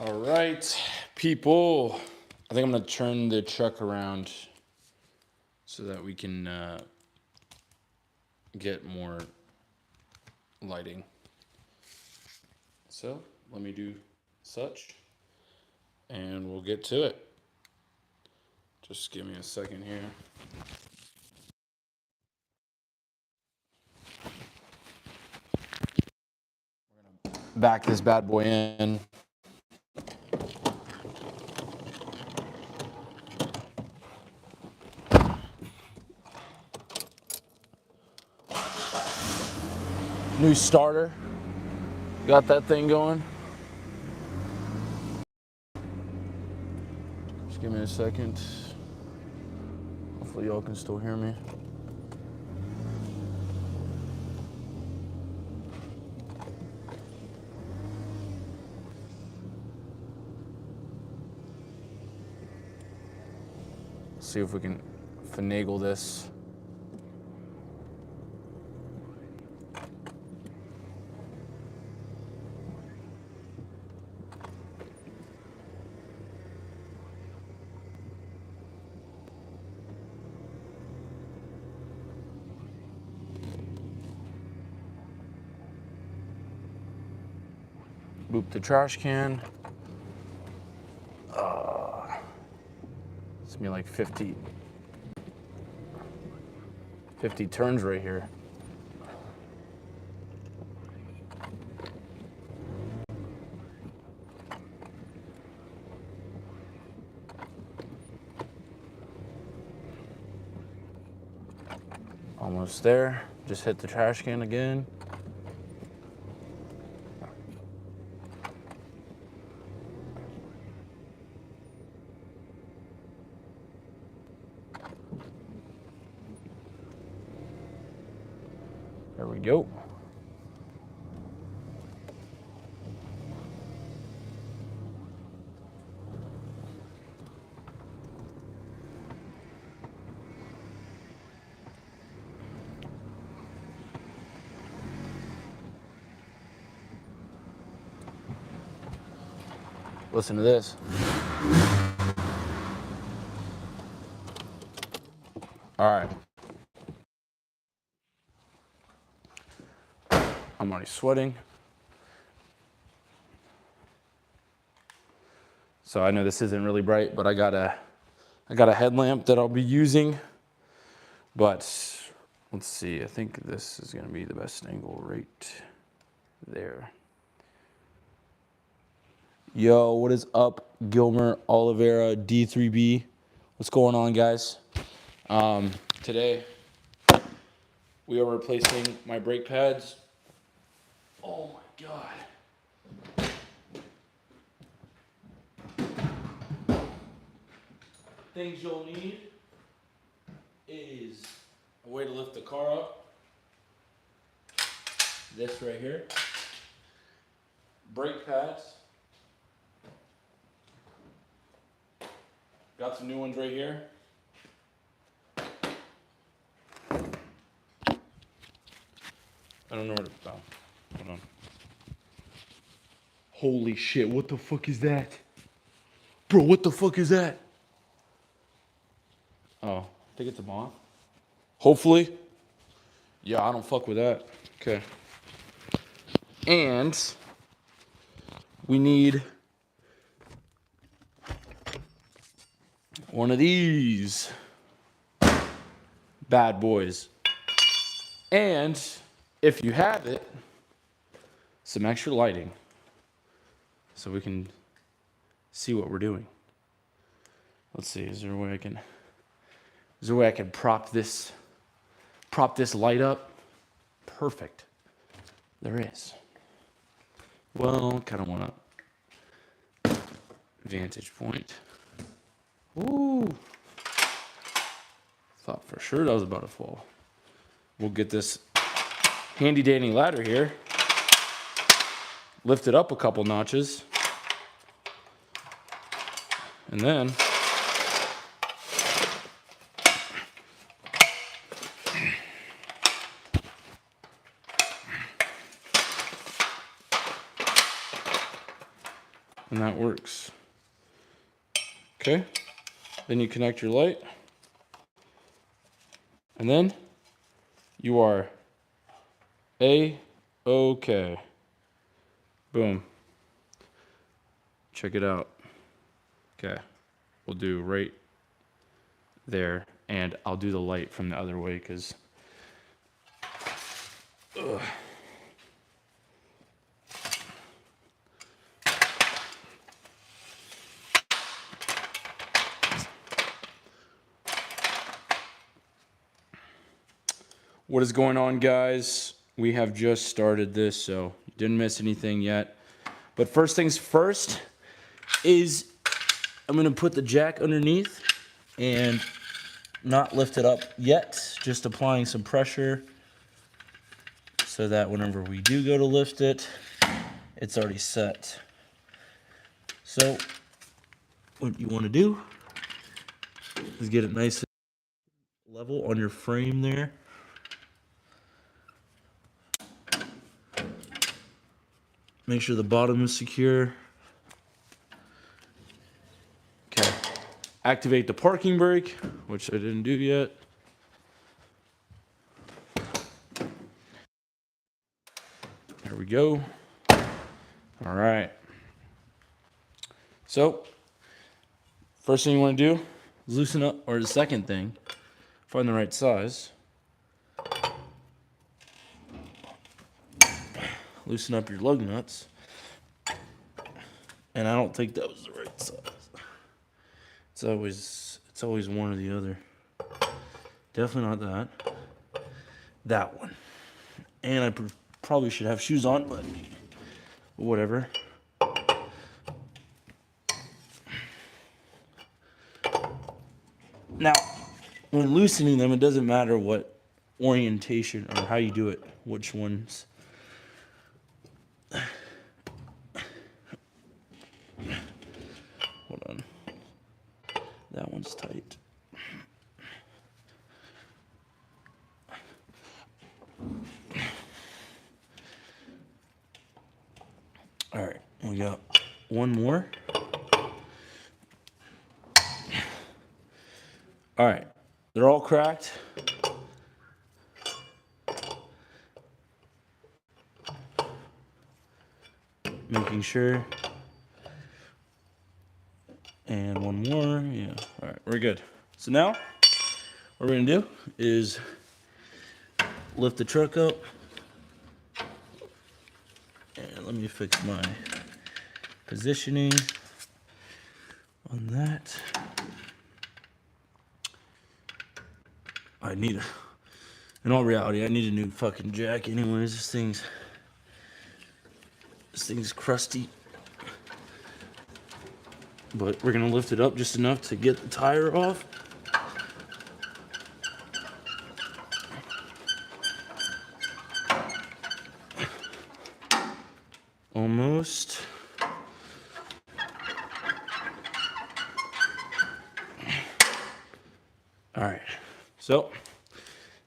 All right, people. I think I'm gonna turn the truck around so that we can get more lighting. So let me do such, and we'll get to it. Just give me a second here. We're gonna back this bad boy in. New starter. Got that thing going. Just give me a second. Hopefully y'all can still hear me. See if we can finagle this. Boop the trash can. It's gonna be like 50 turns right here. Almost there. Just hit the trash can again. There we go. Listen to this. All right. I'm already sweating. So I know this isn't really bright, but I got a headlamp that I'll be using. But let's see, I think this is gonna be the best angle right there. Yo, what is up, Gilmer Oliveira D3B? What's going on, guys? Today we are replacing my brake pads. Oh my God. Things you'll need is a way to lift the car up. This right here. Brake pads. Got some new ones right here. I don't know where to, oh, hold on. Holy shit, what the fuck is that? Bro, what the fuck is that? Oh, I think it's a moth. Hopefully. Yeah, I don't fuck with that. Okay. And we need one of these bad boys. And if you have it, some extra lighting so we can see what we're doing. Let's see, is there a way I can prop this light up? Perfect. There is. Well, kind of want a vantage point. Ooh. Thought for sure that was about to fall. We'll get this handy dandy ladder here. Lift it up a couple notches. And then And that works. Okay. Then you connect your light. And then you are A-okay. Boom. Check it out. Okay. We'll do right there. And I'll do the light from the other way because... What is going on, guys? We have just started this, so you didn't miss anything yet. But first things first is I'm going to put the jack underneath and not lift it up yet, just applying some pressure so that whenever we do go to lift it, it's already set. So what you want to do is get it nice and level on your frame there. Make sure the bottom is secure. Okay. Activate the parking brake, which I didn't do yet. There we go. All right. So, first thing you want to do is loosen up, or the second thing, find the right size. Loosen up your lug nuts. And I don't think that was the right size. It's always one or the other. Definitely not that. That one. And I probably should have shoes on, but whatever. Now, when loosening them, it doesn't matter what orientation or how you do it, which ones. Hold on. That one's tight. All right, we got one more. All right, they're all cracked. Making sure. And one more, yeah. All right, we're good. So now, what we're gonna do is lift the truck up. And let me fix my positioning on that. In all reality, I need a new fucking jack anyways. This thing's crusty. But we're gonna lift it up just enough to get the tire off. Almost. All right, so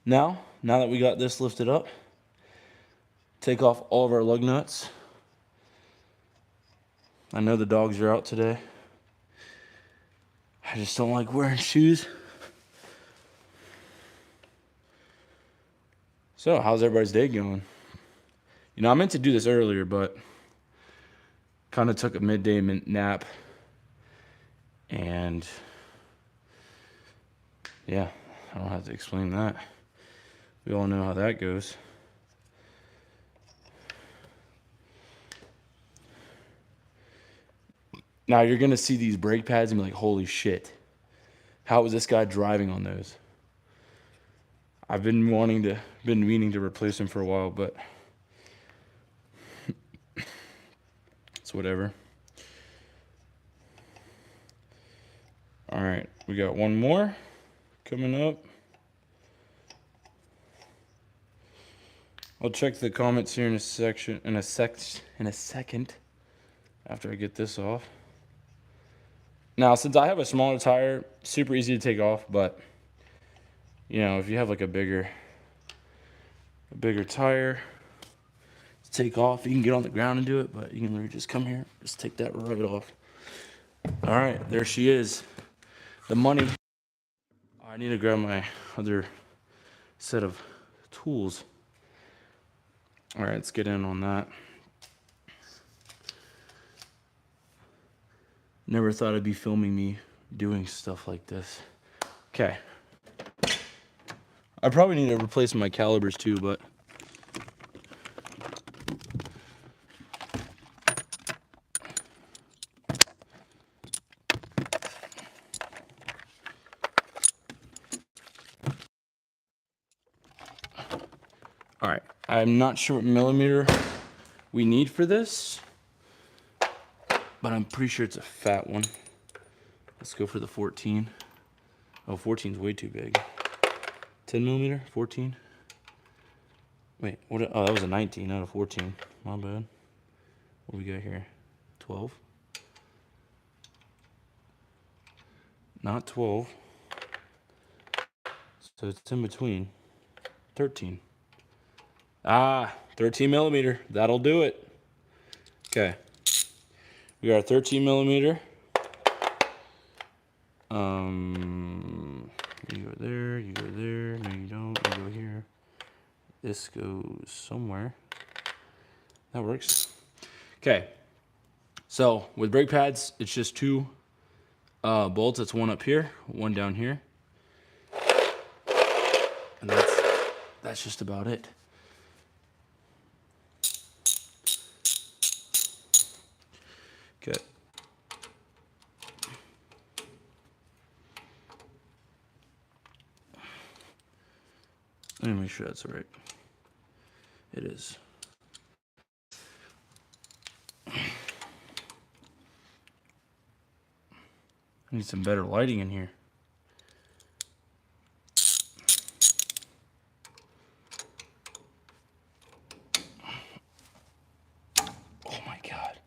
now that we got this lifted up, take off all of our lug nuts. I know the dogs are out today. I just don't like wearing shoes. So, how's everybody's day going? You know, I meant to do this earlier, but kind of took a midday nap. And yeah, I don't have to explain that. We all know how that goes. Now you're gonna see these brake pads and be like, holy shit, how was this guy driving on those? I've been meaning to replace them for a while, but it's whatever. All right, we got one more coming up. I'll check the comments here in a second after I get this off. Now, since I have a smaller tire, super easy to take off, but you know, if you have like a bigger tire, it's take off. You can get on the ground and do it, but you can literally just come here, just take that right off. All right, there she is. The money. I need to grab my other set of tools. All right, let's get in on that. Never thought I'd be filming me doing stuff like this. Okay. I probably need to replace my calipers too, but all right. I'm not sure what millimeter we need for this, but I'm pretty sure it's a fat one. Let's go for the 14. Oh, 14 is way too big. 10 millimeter, 14. Wait, what? Oh, that was a 19, not a 14. My bad. What do we got here? 12. Not 12. So it's in between. 13. Ah, 13 millimeter. That'll do it. Okay. We got a 13 millimeter. You go there, you go there. No, you don't. You go here. This goes somewhere. That works. Okay. So with brake pads, it's just two bolts. It's one up here, one down here, and that's just about it. Okay. Let me make sure that's right. It is. I need some better lighting in here. Oh my God.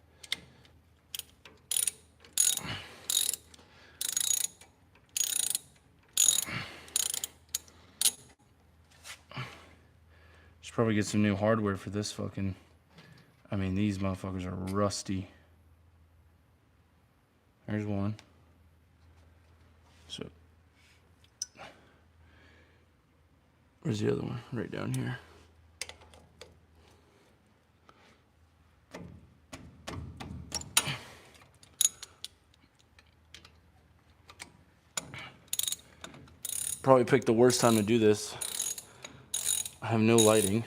Should probably get some new hardware for this fucking. I mean, these motherfuckers are rusty. There's one. So, where's the other one? Right down here. Probably picked the worst time to do this. I have no lighting.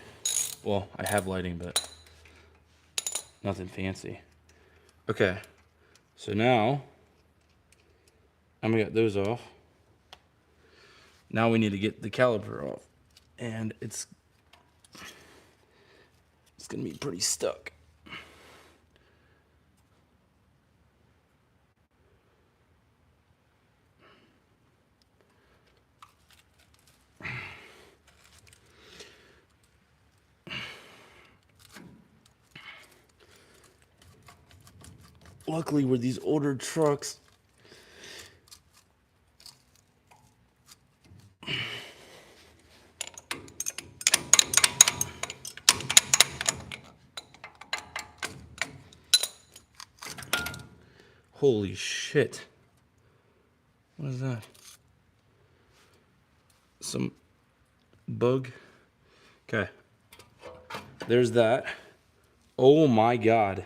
Well, I have lighting, but nothing fancy. Okay, so now I'm gonna get those off. Now we need to get the caliper off, and it's gonna be pretty stuck. Luckily, with these older trucks, holy shit. What is that? Some bug? Okay. There's that. Oh my God.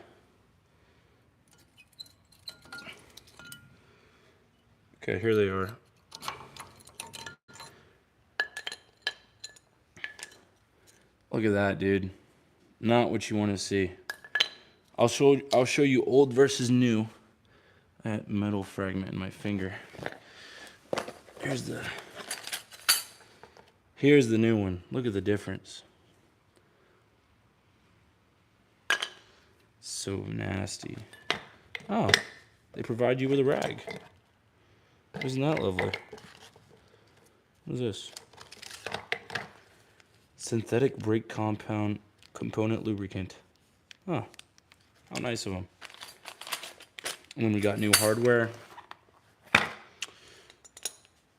Okay, here they are. Look at that, dude. Not what you want to see. I'll show you old versus new. That metal fragment in my finger. Here's the new one. Look at the difference. So nasty. Oh, they provide you with a rag. Isn't that lovely? What is this? Synthetic brake component lubricant. Oh, how nice of them. And then we got new hardware.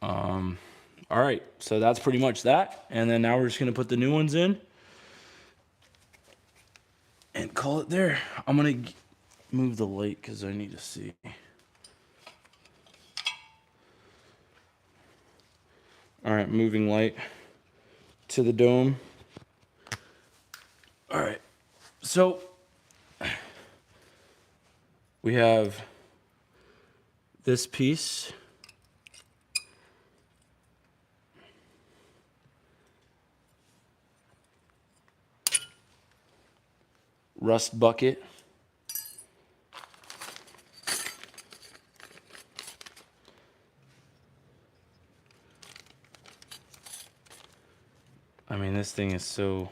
All right, so that's pretty much that. And then now we're just gonna put the new ones in. and call it there. I'm gonna move the light because I need to see. All right, moving light to the dome. All right, so we have this piece. Rust bucket. I mean, this thing is so...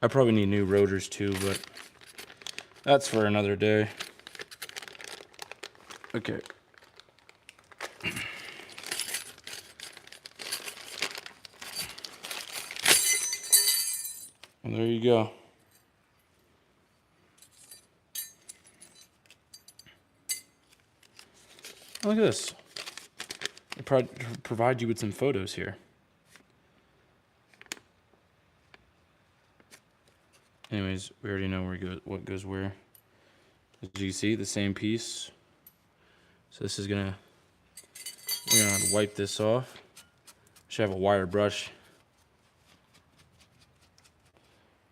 I probably need new rotors too, but that's for another day. Okay. And there you go. Look at this. They provide you with some photos here. Anyways, we already know what goes where. As you see, the same piece. So this is we're gonna wipe this off. Should have a wire brush.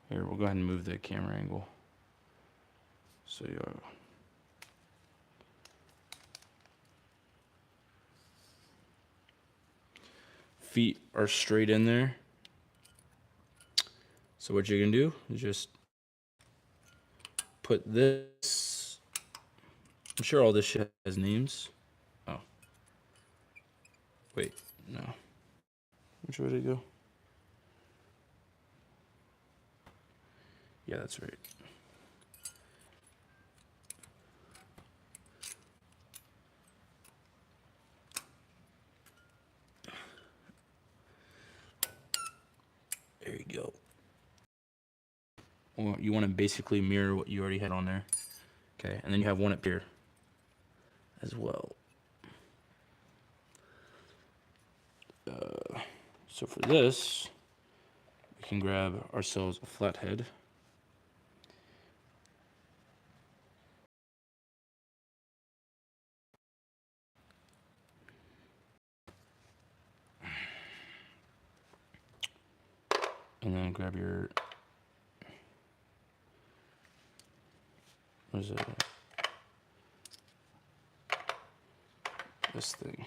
Here, we'll go ahead and move the camera angle. So feet are straight in there. So what you're gonna do is just put this. I'm sure all this shit has names. Oh. Wait, no. Which way did it go? Yeah, that's right. There you go. Well, you want to basically mirror what you already had on there. Okay, and then you have one up here as well. So for this, we can grab ourselves a flathead. And then grab your, what is it? This thing.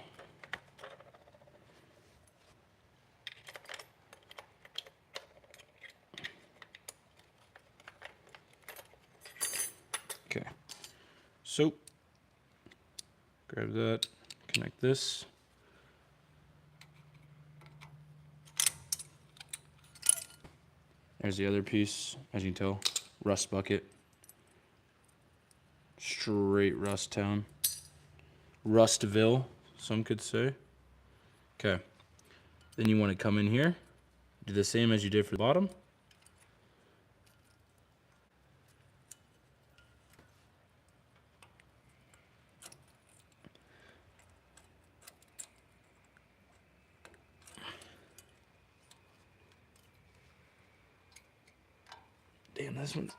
Okay. So, grab that, connect this. There's the other piece, as you can tell, rust bucket. Straight rust town. Rustville, some could say. Okay. Then you want to come in here, do the same as you did for the bottom. Damn, this one's...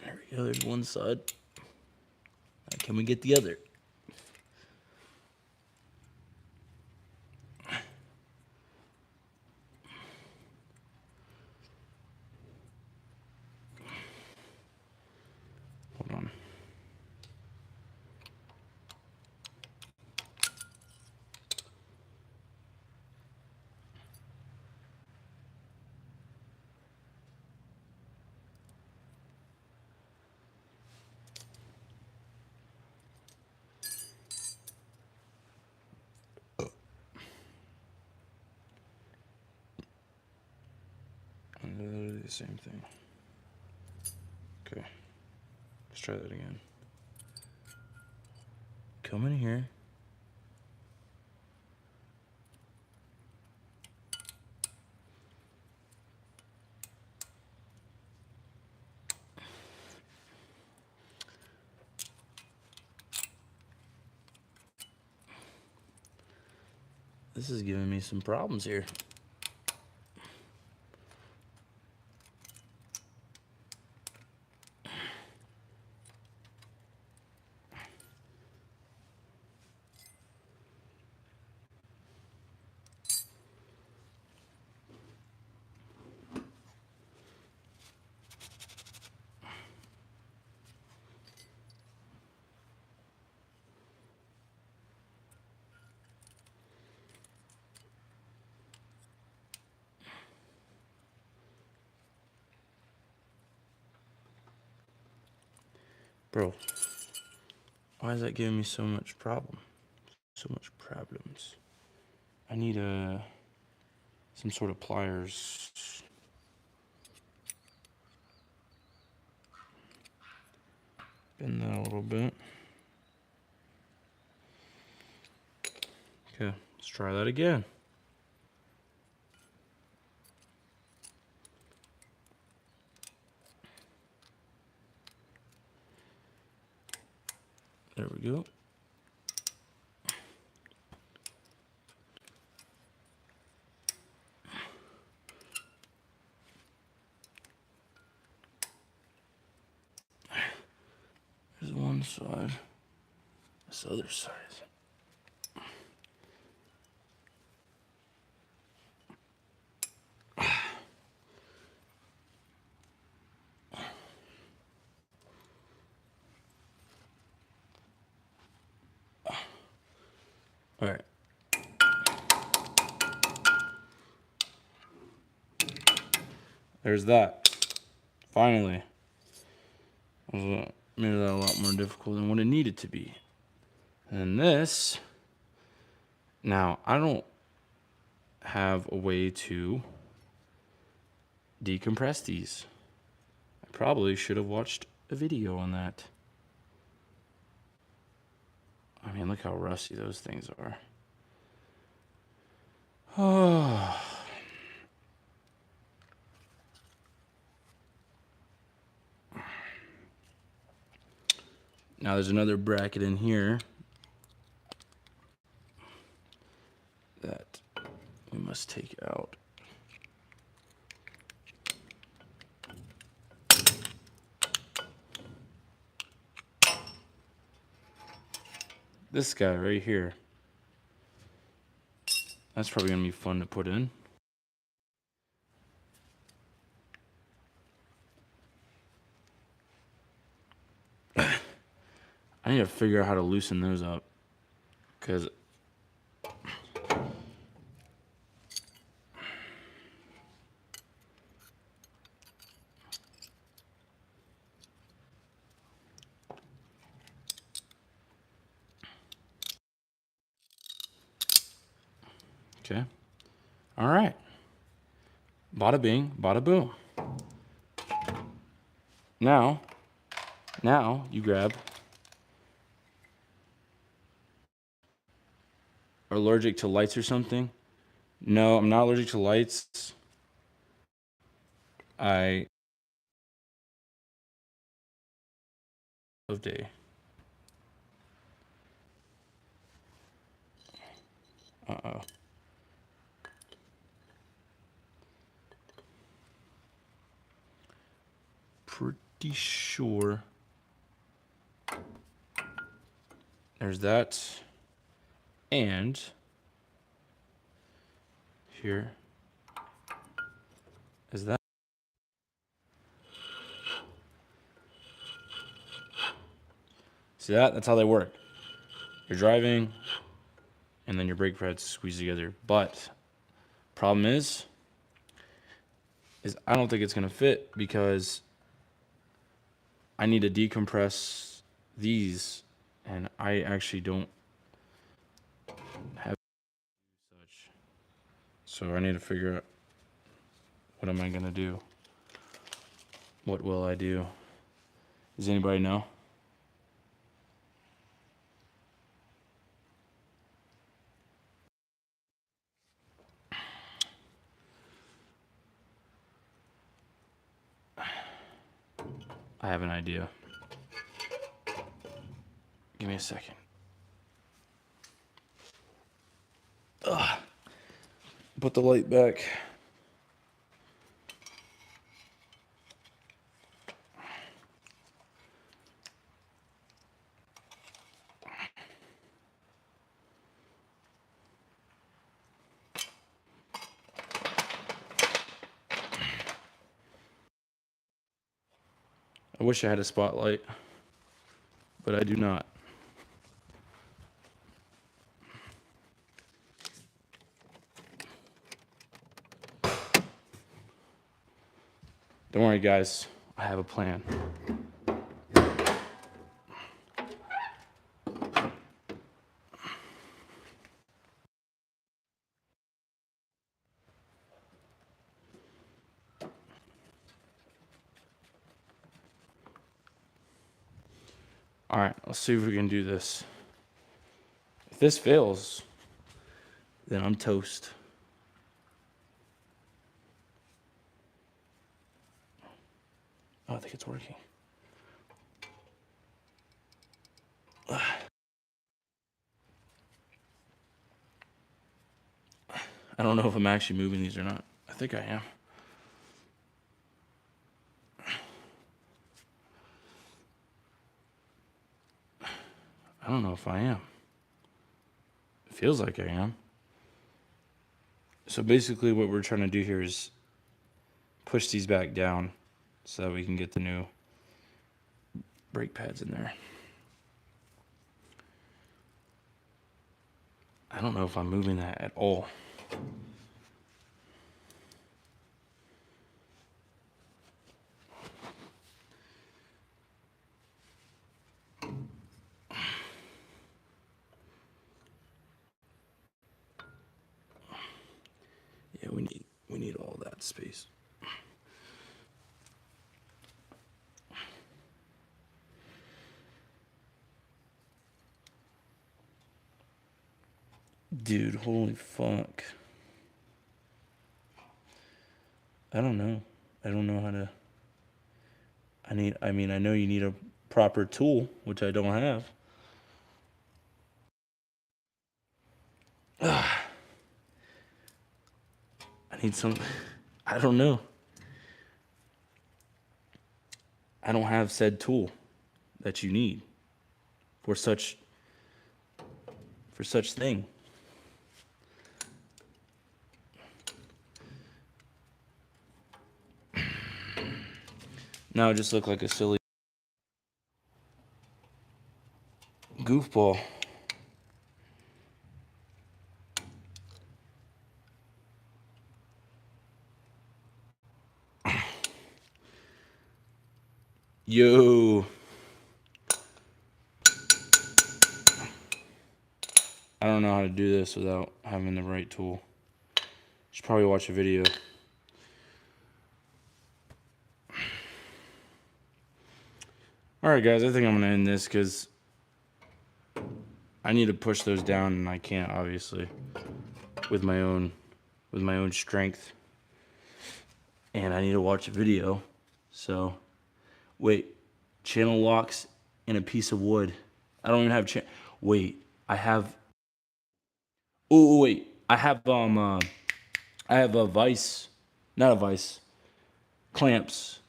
There we go, there's one side. Now can we get the other? Hold on. And literally the same thing. Okay. Let's try that again. Come in here. This is giving me some problems here. Bro, why is that giving me so much problem? So much problems. I need some sort of pliers. Bend that a little bit. Okay, let's try that again. There we go. There's one side. This other side. All right. There's that. Finally. Made that a lot more difficult than what it needed to be. And this, now I don't have a way to decompress these. I probably should have watched a video on that. I mean, look how rusty those things are. Oh. Now there's another bracket in here that we must take out. This guy right here. That's probably gonna be fun to put in. I need to figure out how to loosen those up, because okay. All right. Bada bing, bada boom. Now you grab. Are allergic to lights or something? No, I'm not allergic to lights. I of day. Uh-oh. Pretty sure. There's that. And here is that. See that? That's how they work. You're driving, and then your brake pads squeeze together. But problem is I don't think it's gonna fit, because I need to decompress these, and I actually don't have such. So I need to figure out, what am I gonna do? What will I do? Does anybody know? I have an idea. Give me a second. Ugh. Put the light back. I wish I had a spotlight, but I do not. Don't worry, guys. I have a plan. All right, let's see if we can do this. If this fails, then I'm toast. Oh, I think it's working. I don't know if I'm actually moving these or not. I think I am. I don't know if I am. It feels like I am. So basically what we're trying to do here is push these back down so that we can get the new brake pads in there. I don't know if I'm moving that at all. Yeah, we need all that space. Dude, holy fuck. I don't know. I don't know how to. I know you need a proper tool, which I don't have. I need some. I don't know. I don't have said tool that you need for such thing. Now I just look like a silly goofball. Yo. I don't know how to do this without having the right tool. Should probably watch a video. Alright guys, I think I'm gonna end this because I need to push those down and I can't, obviously, with my own strength. And I need to watch a video. So wait, channel locks in a piece of wood. I don't even have wait, I have wait. I have a vice, not a vice, clamps.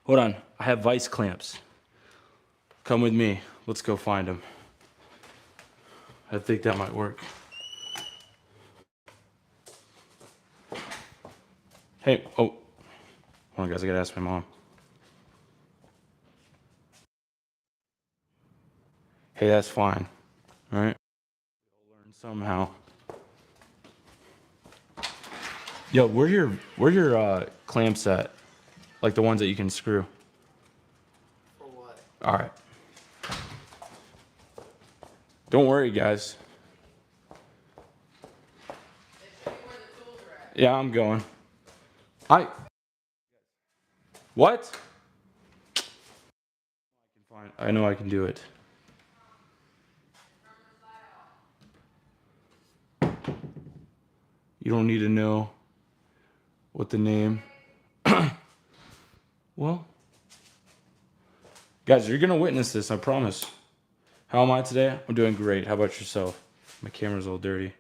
Hold on, I have vice clamps. Come with me. Let's go find them. I think that might work. Hey, oh. Hold on, guys. I gotta ask my mom. Hey, that's fine. All right? We'll learn somehow. Yo, where your clamps at? Like the ones that you can screw. For what? All right. Don't worry, guys. Show me where the tools are at. Yeah, I'm going. What? I know I can do it. You don't need to know what the name. Well, guys, you're gonna witness this, I promise. How am I today? I'm doing great. How about yourself? My camera's all dirty.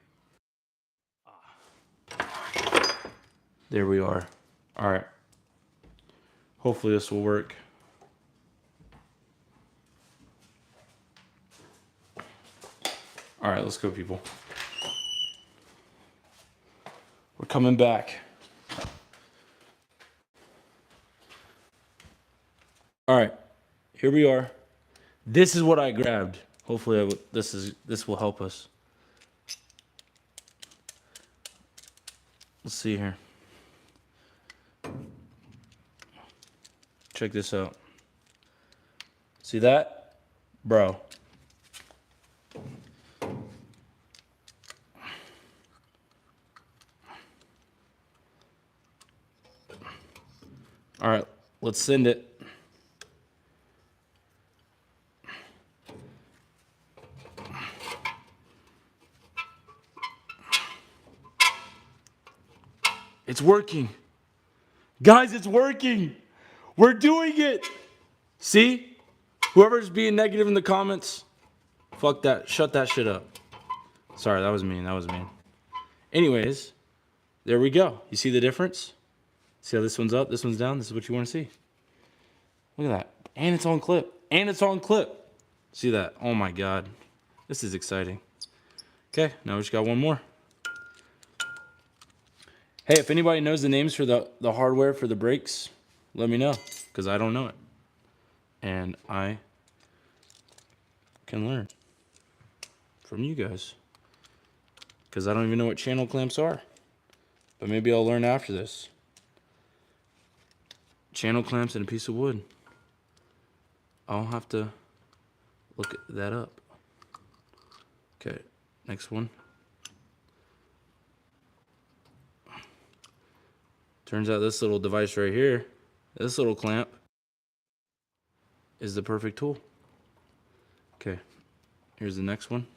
There we are. All right. Hopefully this will work. All right, let's go, people. We're coming back. All right, here we are. This is what I grabbed. Hopefully this will help us. Let's see here. Check this out. See that? Bro. All right, let's send it. It's working. Guys, it's working. We're doing it. See? Whoever's being negative in the comments, fuck that. Shut that shit up. Sorry, that was mean. That was mean. Anyways, there we go. You see the difference? See how this one's up, this one's down? This is what you want to see. Look at that. And it's on clip. And it's on clip. See that? Oh my God. This is exciting. Okay, now we just got one more. Hey, if anybody knows the names for the hardware for the brakes, let me know, because I don't know it. And I can learn from you guys, because I don't even know what channel clamps are. But maybe I'll learn after this. Channel clamps and a piece of wood. I'll have to look that up. Okay, next one. Turns out this little device right here, this little clamp, is the perfect tool. Okay, here's the next one.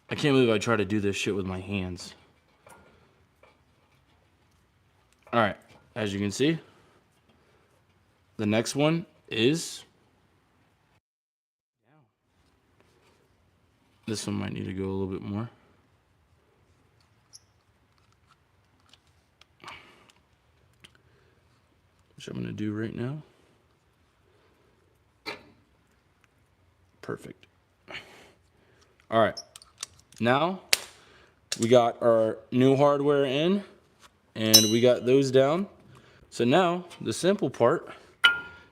I can't believe I try to do this shit with my hands. All right, as you can see, the next one is, this one might need to go a little bit more. Which I'm gonna do right now. Perfect. All right, now we got our new hardware in and we got those down. So now the simple part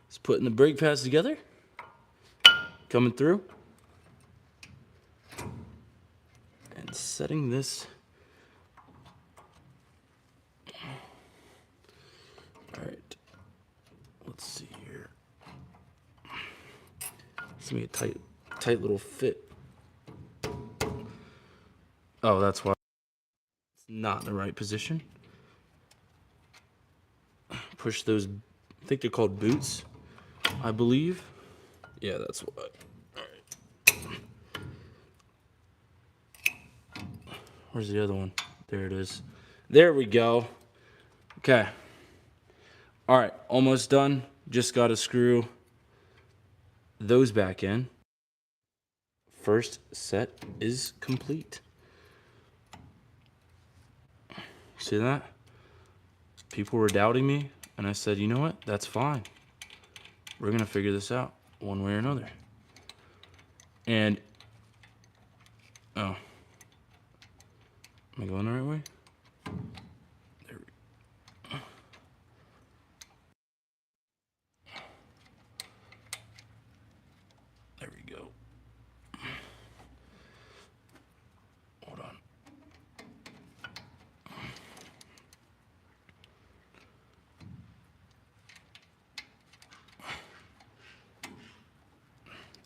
is putting the brake pads together, coming through, and setting this. All right, let's see here. It's gonna be a tight little fit. Oh, that's why it's not in the right position. Push those, I think they're called boots, I believe. Yeah, that's what. All right. Where's the other one? There it is. There we go. Okay. All right, almost done. Just got to screw those back in. First set is complete. See that? People were doubting me, and I said, you know what? That's fine. We're going to figure this out one way or another. And, oh. Am I going the right way? There we go. Hold on.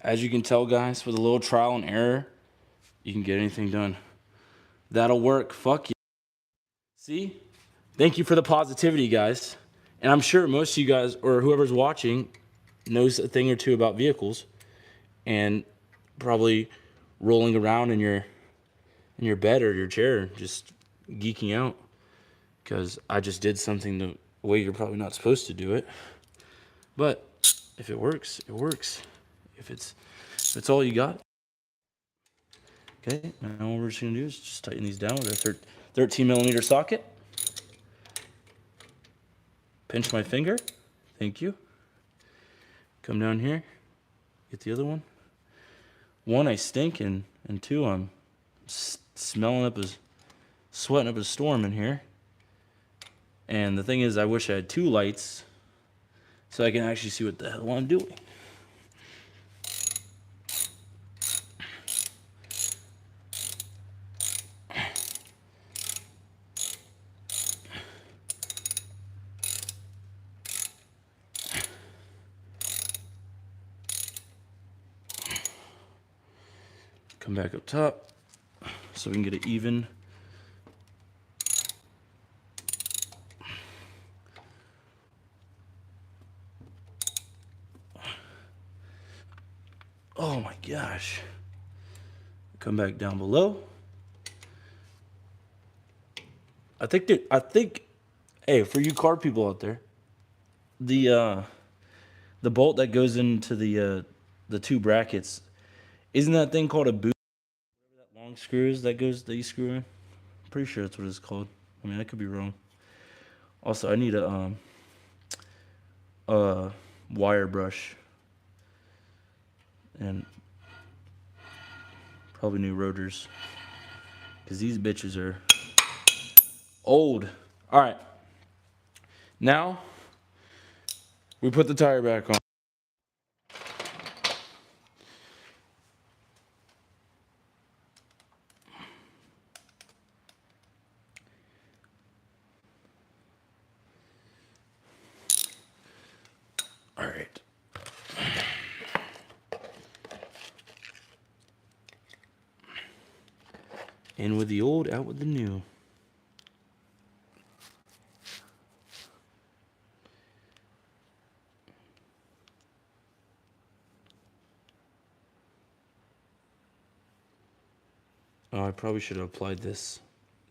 As you can tell, guys, with a little trial and error, you can get anything done. That'll work. Fuck you. See? Thank you for the positivity, guys. And I'm sure most of you guys, or whoever's watching, knows a thing or two about vehicles, and probably rolling around in your bed or your chair, just geeking out, because I just did something the way you're probably not supposed to do it. But if it works, it works. If it's all you got. Okay, now what we're just gonna do is just tighten these down with a 13 millimeter socket. Pinch my finger. Thank you. Come down here. Get the other one. One, I stink, and two, I'm smelling up sweating up a storm in here. And the thing is, I wish I had two lights so I can actually see what the hell I'm doing. Come back up top so we can get it even. Oh my gosh. Come back down below. I think, hey, for you car people out there, the bolt that goes into the two brackets, isn't that thing called a boot? That long screws that you screw in? I'm pretty sure that's what it's called. I mean, I could be wrong. Also, I need a wire brush and probably new rotors, because these bitches are old. All right, now we put the tire back on. All right. In with the old, out with the new. Oh, I probably should have applied this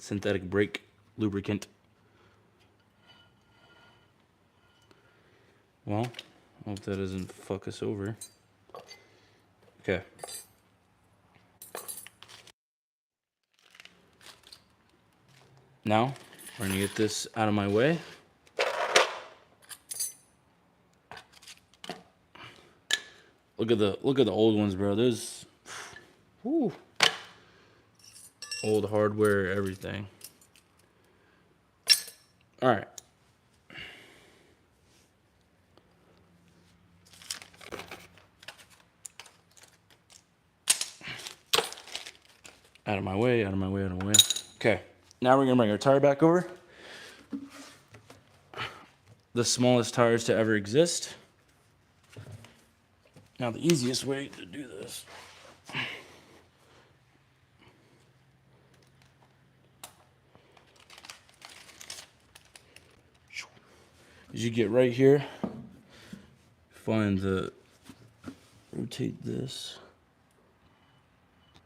synthetic brake lubricant. Well, hope that doesn't fuck us over. Okay. Now, we're gonna get this out of my way. Look at the old ones, bro. There's whew, old hardware, everything. All right. Out of my way, out of my way, out of my way. Okay. Now we're gonna bring our tire back over. The smallest tires to ever exist. Now the easiest way to do this. Is you get right here, find rotate this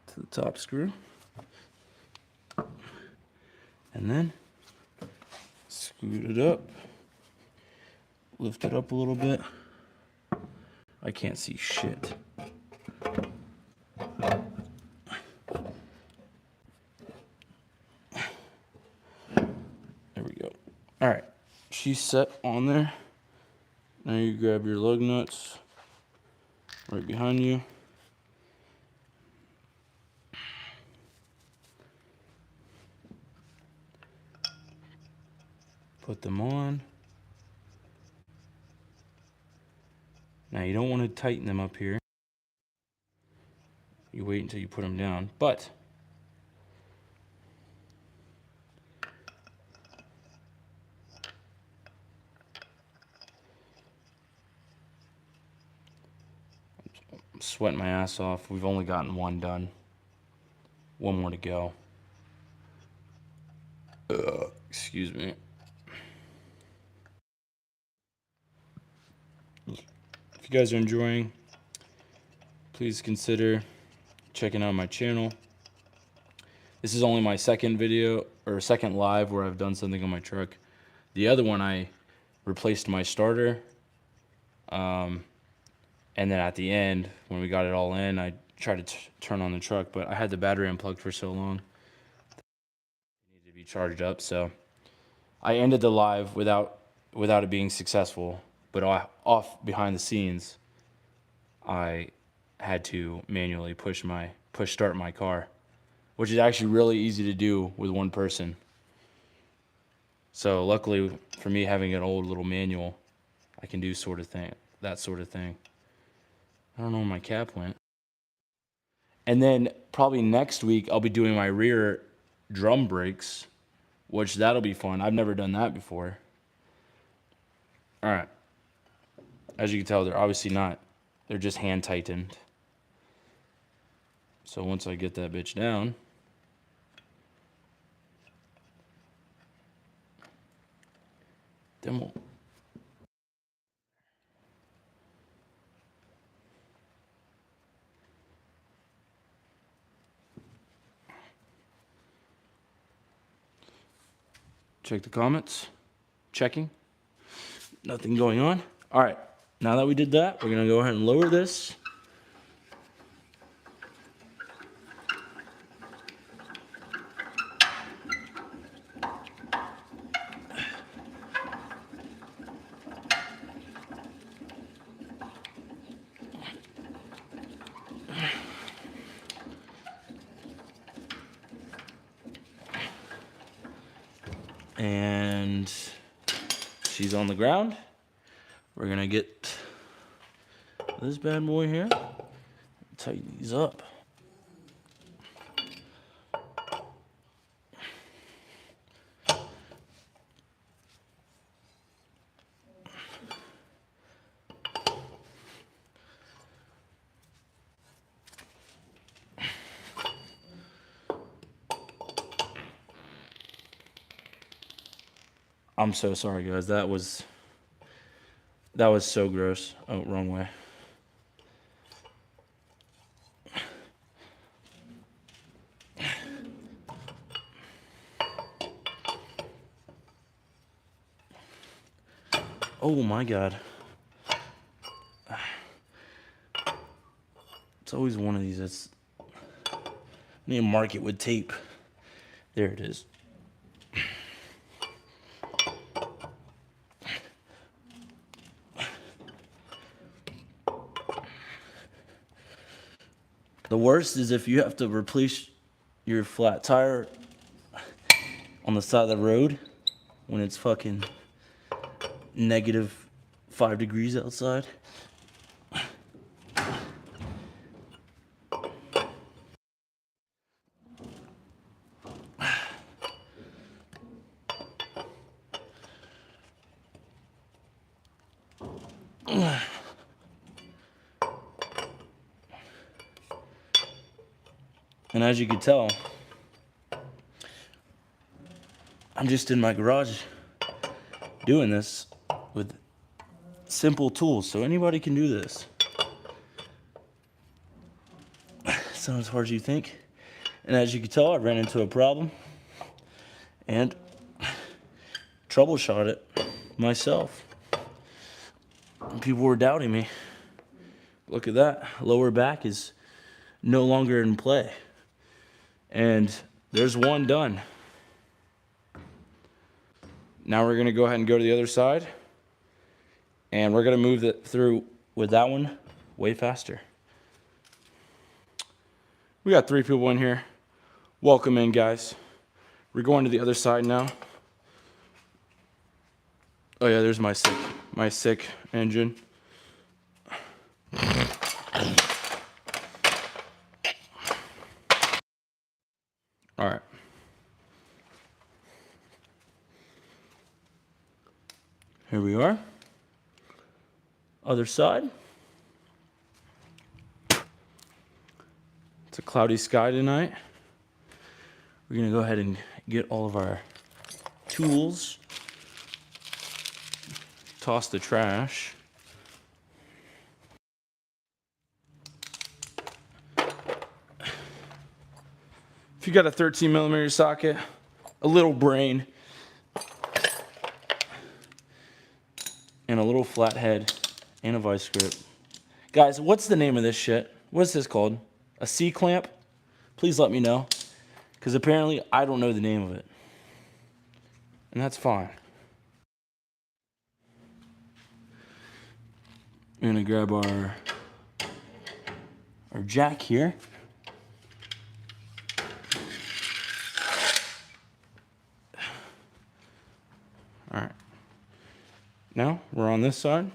to the top screw, and then scoot it up, lift it up a little bit. I can't see shit. There we go. All right, she's set on there. Now you grab your lug nuts right behind you. Put them on. Now you don't want to tighten them up here. You wait until you put them down, but I'm sweating my ass off. We've only gotten one done. One more to go. Excuse me. If you guys are enjoying, please consider checking out my channel. This is only my second video or second live where I've done something on my truck. The other one I replaced my starter. And then at the end, when we got it all in, I tried to turn on the truck, but I had the battery unplugged for so long. It needed to be charged up, so I ended the live without it being successful. But off behind the scenes, I had to manually push start my car, which is actually really easy to do with one person. So luckily for me, having an old little manual, I can do that sort of thing. I don't know where my cap went. And then probably next week, I'll be doing my rear drum brakes, which that'll be fun. I've never done that before. All right. As you can tell, they're obviously not. They're just hand tightened. So once I get that bitch down, then we'll... Check the comments. Checking. Nothing going on. All right. Now that we did that, we're gonna go ahead and lower this. And she's on the ground. We're gonna get this bad boy here. Tighten these up. I'm so sorry, guys. That was so gross. Oh, wrong way. Oh my God. It's always one of these that's, I need to mark it with tape. There it is. The worst is if you have to replace your flat tire on the side of the road when it's fucking -5 degrees outside. And as you can tell, I'm just in my garage doing this with simple tools, so anybody can do this. It's not as hard as you think. And as you can tell, I ran into a problem and troubleshot it myself. People were doubting me. Look at that. Lower back is no longer in play. And there's one done. Now we're going to go ahead and go to the other side. And we're going to move it through with that one way faster. We got 3 people in here. Welcome in, guys. We're going to the other side now. Oh yeah, there's my sick engine. All right. Here we are. Other side. It's a cloudy sky tonight. We're gonna go ahead and get all of our tools. Toss the trash. If you got a 13mm socket, a little brain, and a little flathead, and a vice grip. Guys, what's the name of this shit? What's this called? A C-clamp? Please let me know. Because apparently I don't know the name of it. And that's fine. We're gonna grab our jack here. All right. Now we're on this side.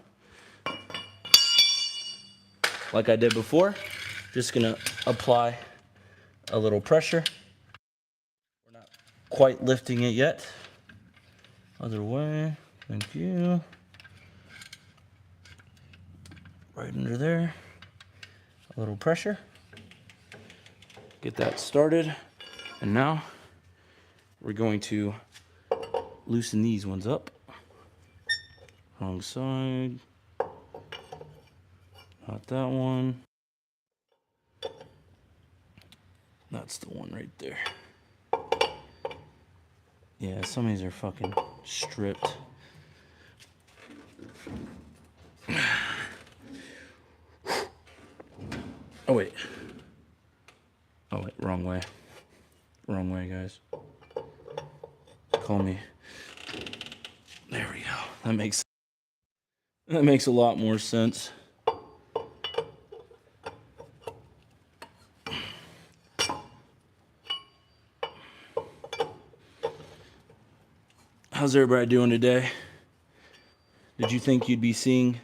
Like I did before, just gonna apply a little pressure. We're not quite lifting it yet. Other way, thank you. Right under there, a little pressure. Get that started. And now we're going to loosen these ones up. Wrong side. Not that one. That's the one right there. Yeah, some of these are fucking stripped. Oh, wait. Oh, wait, wrong way. Wrong way, guys. Call me. There we go. That makes a lot more sense. How's everybody doing today? Did you think you'd be seeing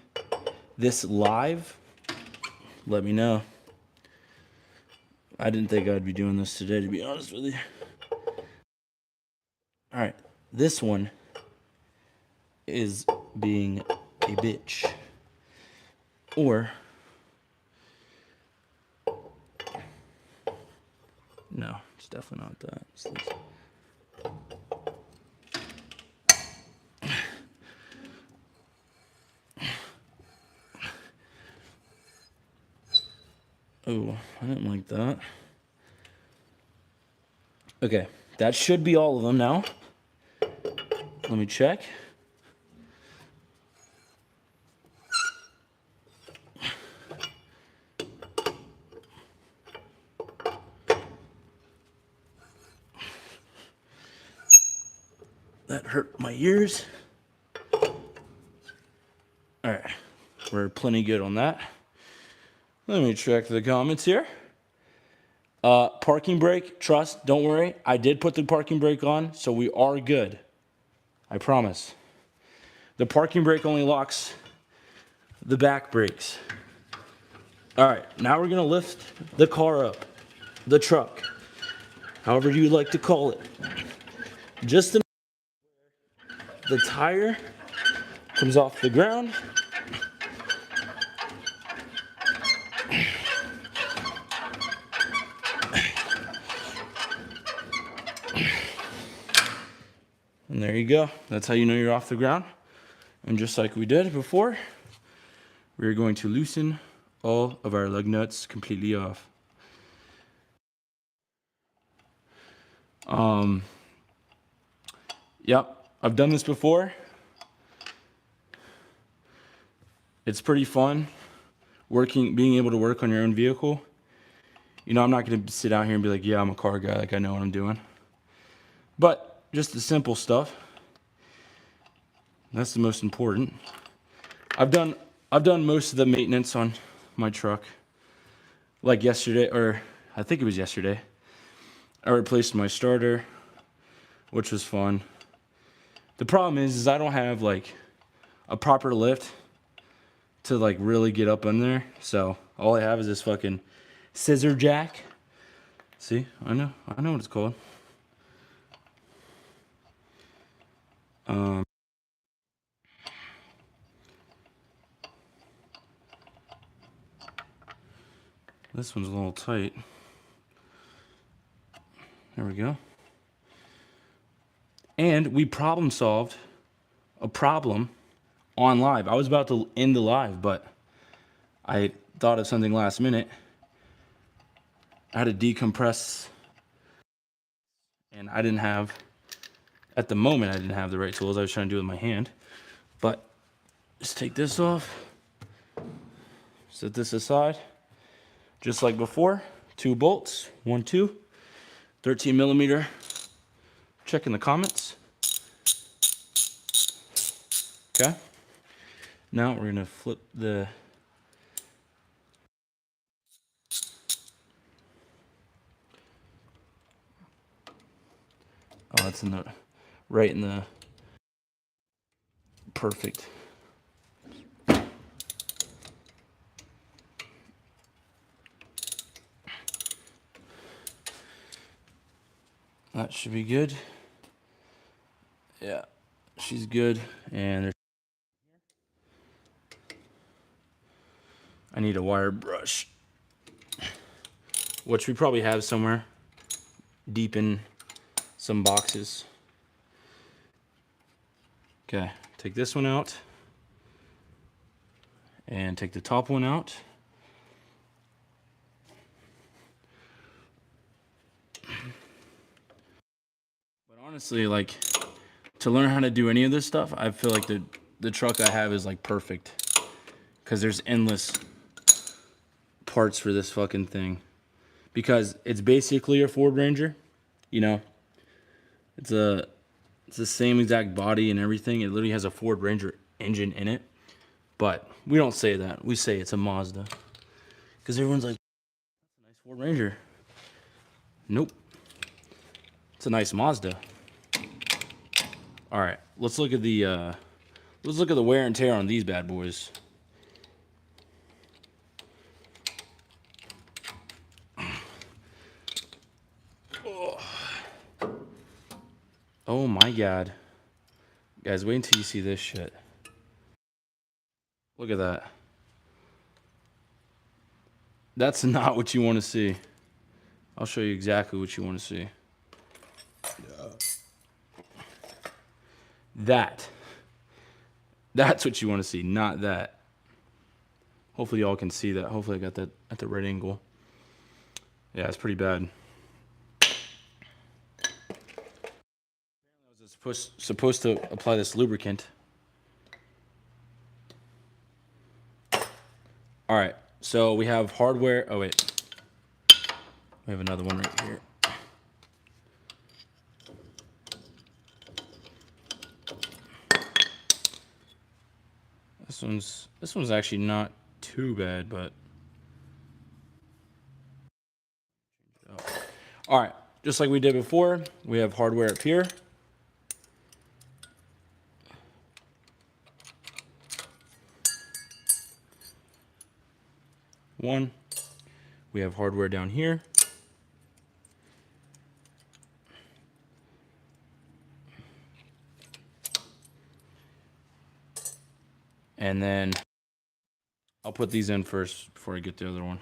this live? Let me know. I didn't think I'd be doing this today, to be honest with you. All right, this one is being a bitch. Or, no, it's definitely not that. It's this. Oh, I didn't like that. Okay, that should be all of them now. Let me check. That hurt my ears. All right, we're plenty good on that. Let me check the comments here. Parking brake, trust, don't worry. I did put the parking brake on, so we are good. I promise. The parking brake only locks the back brakes. All right, now we're gonna lift the car up, the truck, however you like to call it. Just the tire comes off the ground. And there you go. That's how you know you're off the ground. And just like we did before, we're going to loosen all of our lug nuts completely off. Yep, I've done this before. It's pretty fun being able to work on your own vehicle. You know, I'm not going to sit out here and be like, yeah, I'm a car guy, like I know what I'm doing. But just the simple stuff. That's the most important. I've done most of the maintenance on my truck. Like yesterday, or I think it was yesterday. I replaced my starter, which was fun. The problem is I don't have like a proper lift to like really get up in there. So all I have is this fucking scissor jack. See, I know what it's called. This one's a little tight. There we go. And we problem solved a problem on live. I was about to end the live, but I thought of something last minute. I had to decompress, and at the moment, I didn't have the right tools. I was trying to do it with my hand. But just take this off, set this aside, just like before. 2 bolts, 1, 2, 13 millimeter. Check in the comments. Okay. Now we're gonna flip the it's right in the perfect. That should be good. Yeah, she's good. And I need a wire brush, which we probably have somewhere deep in some boxes. Okay, take this one out and take the top one out. Honestly, like, to learn how to do any of this stuff, I feel like the truck I have is like perfect, because there's endless parts for this fucking thing, because it's basically a Ford Ranger, you know. It's the same exact body and everything. It literally has a Ford Ranger engine in it, but we don't say that. We say it's a Mazda, because everyone's like, "That's a nice Ford Ranger." Nope, it's a nice Mazda. All right, let's look at the wear and tear on these bad boys. Oh my god. Guys, wait until you see this shit. Look at that. That's not what you want to see. I'll show you exactly what you want to see. That's what you want to see, not that. Hopefully y'all can see that. Hopefully I got that at the right angle. Yeah, it's pretty bad. I was supposed to apply this lubricant. All right, so we have hardware. Oh wait, we have another one right here. This one's actually not too bad, but all right, just like we did before, we have hardware up here. One, we have hardware down here. And then I'll put these in first before I get the other one.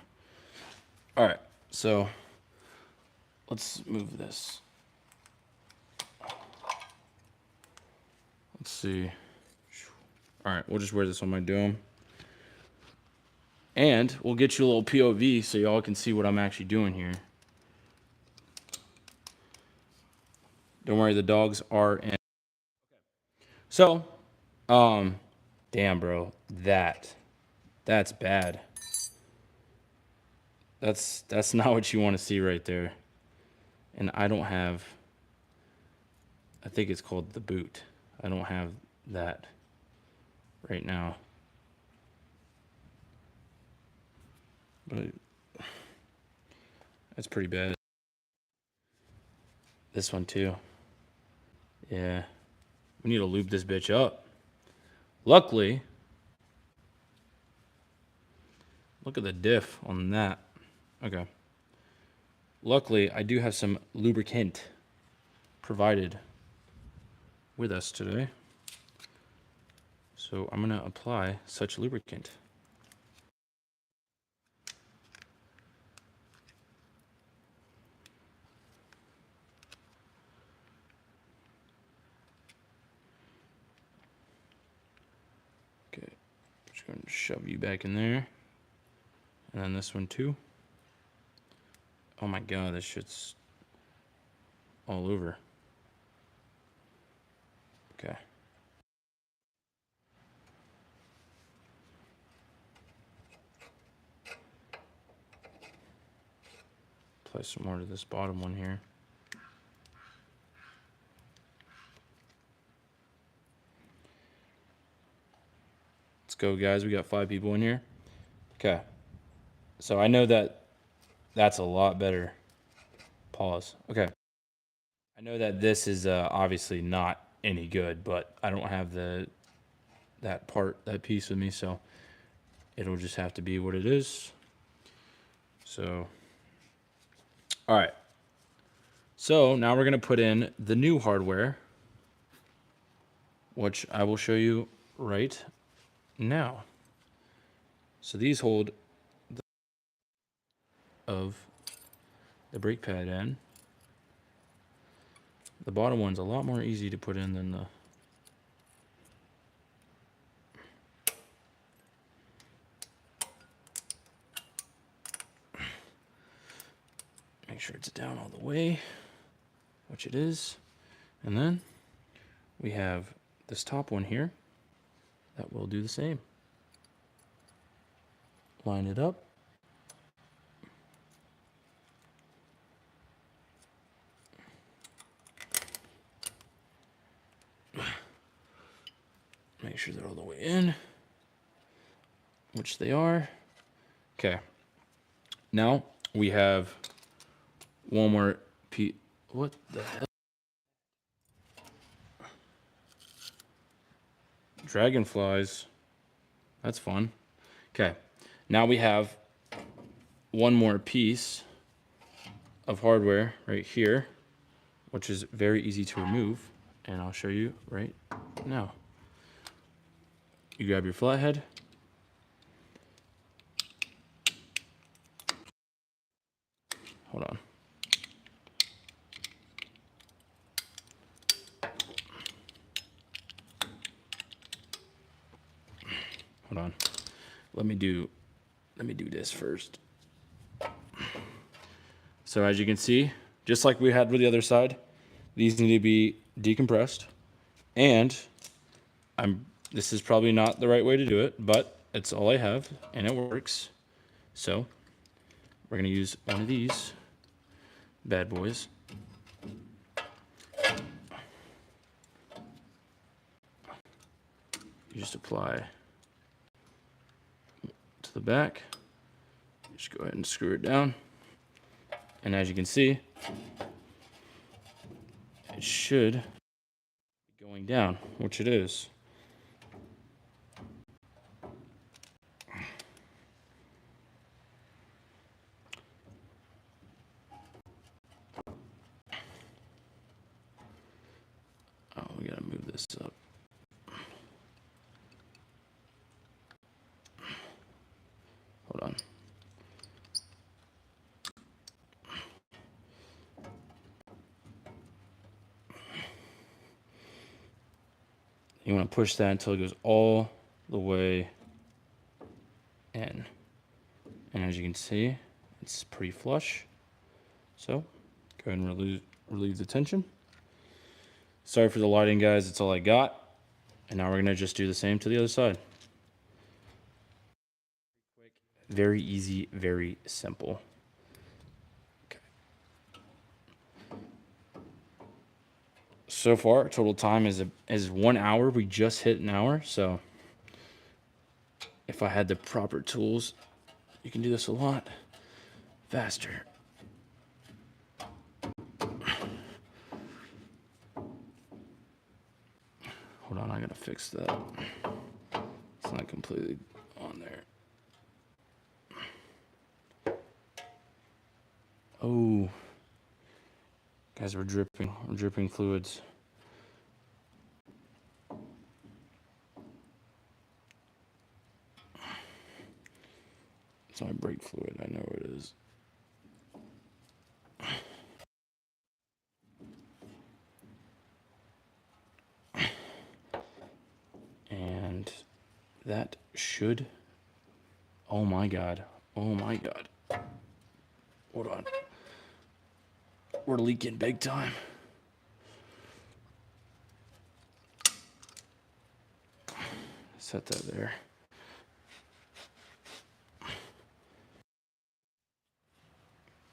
All right, so let's move this. Let's see. All right, we'll just wear this on my dome. And we'll get you a little POV so y'all can see what I'm actually doing here. Don't worry, the dogs are in. So, damn, bro, that's bad. That's not what you want to see right there. And I don't have, I think it's called the boot. I don't have that right now. But that's pretty bad. This one too. Yeah. We need to lube this bitch up. Luckily, look at the diff on that. Okay. Luckily, I do have some lubricant provided with us today. So I'm going to apply such lubricant. Okay. Just going to shove you back in there. And then this one too. Oh my god, this shit's all over. Okay. Apply some more to this bottom one here. Let's go, guys. We got 5 people in here. Okay. So I know that's a lot better. Pause. Okay. I know that this is obviously not any good, but I don't have that piece with me, so it'll just have to be what it is. So, all right. So now we're going to put in the new hardware, which I will show you right now. So these hold of the brake pad in. The bottom one's a lot more easy to put in than the make sure it's down all the way, which it is. And then we have this top one here that will do the same. Line it up. Make sure they're all the way in, which they are. Okay. Now we have one more piece. What the hell? Dragonflies. That's fun. Okay. Now we have one more piece of hardware right here, which is very easy to remove. And I'll show you right now. You grab your flathead. Hold on. Hold on. Let me do this first. So as you can see, just like we had with the other side, these need to be decompressed. And this is probably not the right way to do it, but it's all I have and it works. So we're gonna use one of these bad boys. You just apply to the back. Just go ahead and screw it down. And as you can see, it should be going down, which it is. Oh, we gotta move this up. Hold on. You want to push that until it goes all the way in. And as you can see, it's pretty flush. So go ahead and relieve the tension. Sorry for the lighting, guys. That's all I got. And now we're going to just do the same to the other side. Very easy, very simple. Okay. So far, total time is 1 hour. We just hit an hour. So if I had the proper tools, you can do this a lot faster. Hold on, I gotta fix that. It's not completely on there. Oh, guys, we're dripping fluids. It's my brake fluid, I know what it is. And that should, oh my God. Hold on. We're leaking big time. Set that there.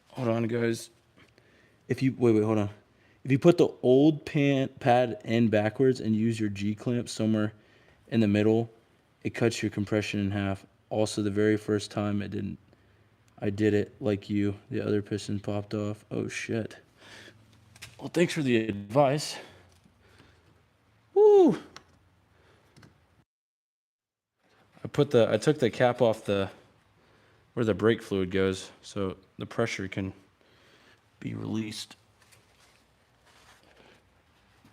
Hold on, guys. If you, wait, hold on. If you put the old pad in backwards and use your G-clamp somewhere in the middle, it cuts your compression in half. Also, the very first time I did it like you, the other piston popped off. Oh, shit. Well, thanks for the advice. Woo! I took the cap off where the brake fluid goes, so the pressure can be released.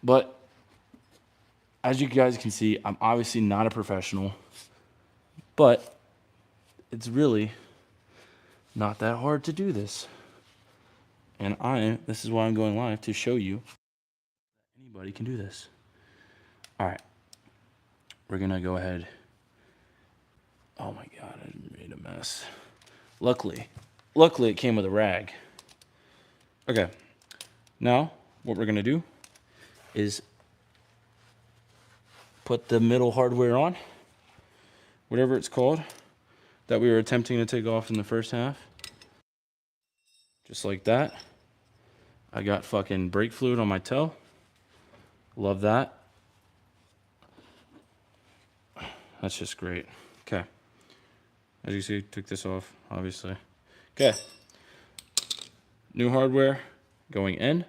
But as you guys can see, I'm obviously not a professional, but it's really not that hard to do this. And this is why I'm going live, to show you anybody can do this. All right, we're gonna go ahead. Oh my God, I made a mess. Luckily it came with a rag. Okay, now what we're gonna do is put the middle hardware on, whatever it's called, that we were attempting to take off in the first half. Just like that. I got fucking brake fluid on my toe. Love that. That's just great. Okay. As you see, took this off, obviously. Okay. New hardware going in.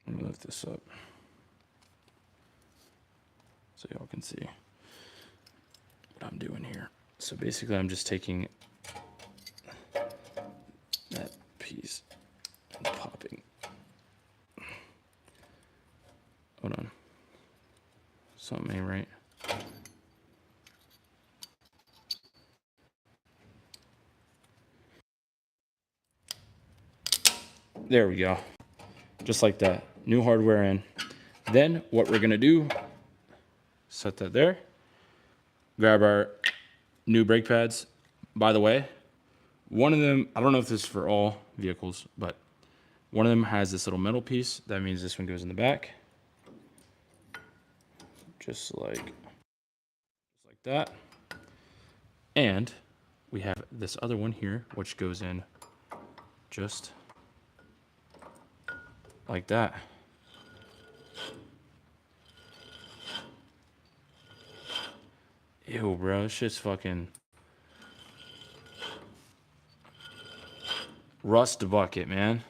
Let me lift this up so y'all can see what I'm doing here. So basically, I'm just taking that piece and popping. Hold on. Something ain't right. There we go. Just like that. New hardware in. Then what we're gonna do, set that there. Grab our new brake pads. By the way, one of them, I don't know if this is for all vehicles, but one of them has this little metal piece. That means this one goes in the back. Just like that. And we have this other one here, which goes in just like that. Ew, bro, this shit's fucking rust bucket, man.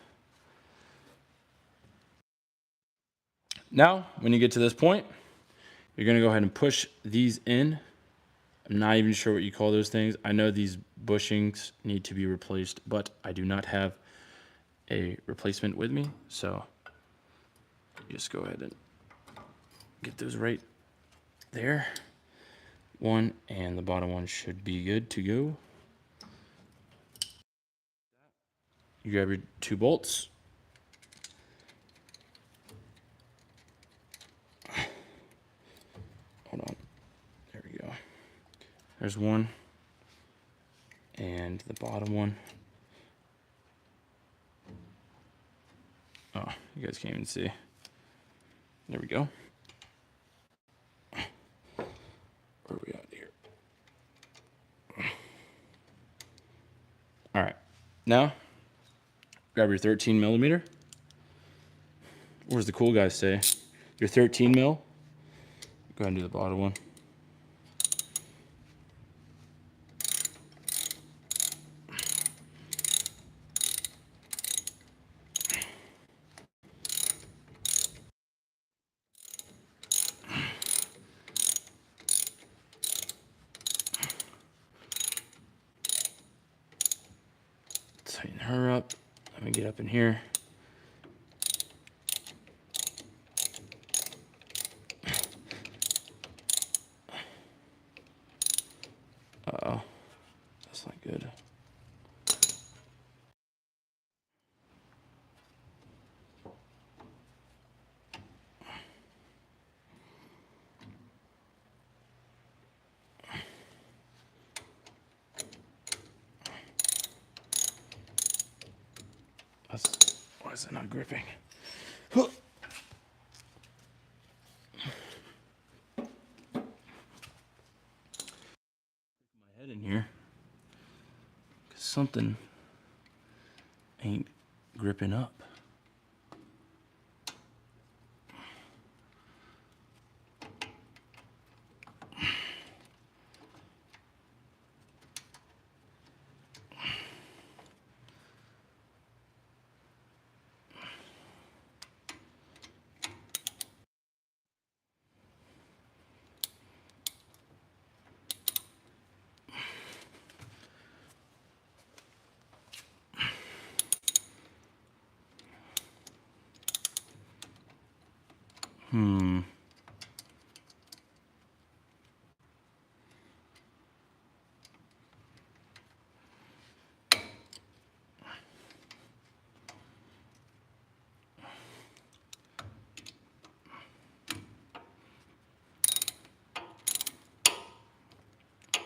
Now, when you get to this point, you're gonna go ahead and push these in. I'm not even sure what you call those things. I know these bushings need to be replaced, but I do not have a replacement with me. So just go ahead and get those right there. One and the bottom one should be good to go. You grab your 2 bolts. Hold on. There we go. There's one. And the bottom one. Oh, you guys can't even see. There we go. Where are we at here? All right. Now, grab your 13 millimeter. Or as the cool guys say, your 13 mil. Go ahead and do the bottom one. Tighten her up. Let me get up in here. Uh-oh. That's not good. Why is it not gripping? Put my head in here. Because something ain't gripping up.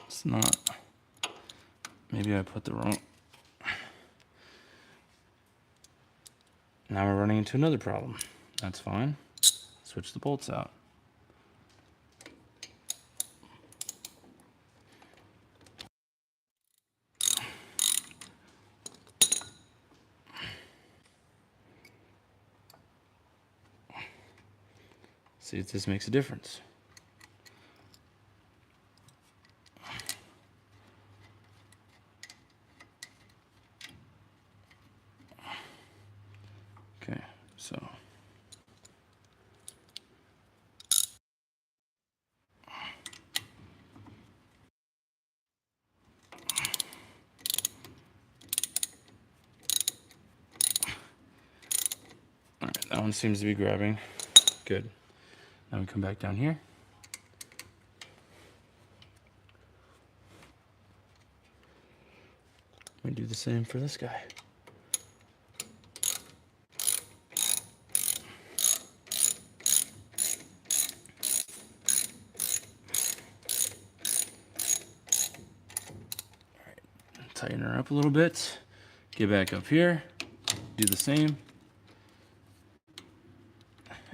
It's not. Maybe I put the wrong... Now we're running into another problem. That's fine. Switch the bolts out. See if this makes a difference. Okay, so... All right, that one seems to be grabbing. Good. Now we come back down here. We do the same for this guy. All right, tighten her up a little bit. Get back up here. Do the same.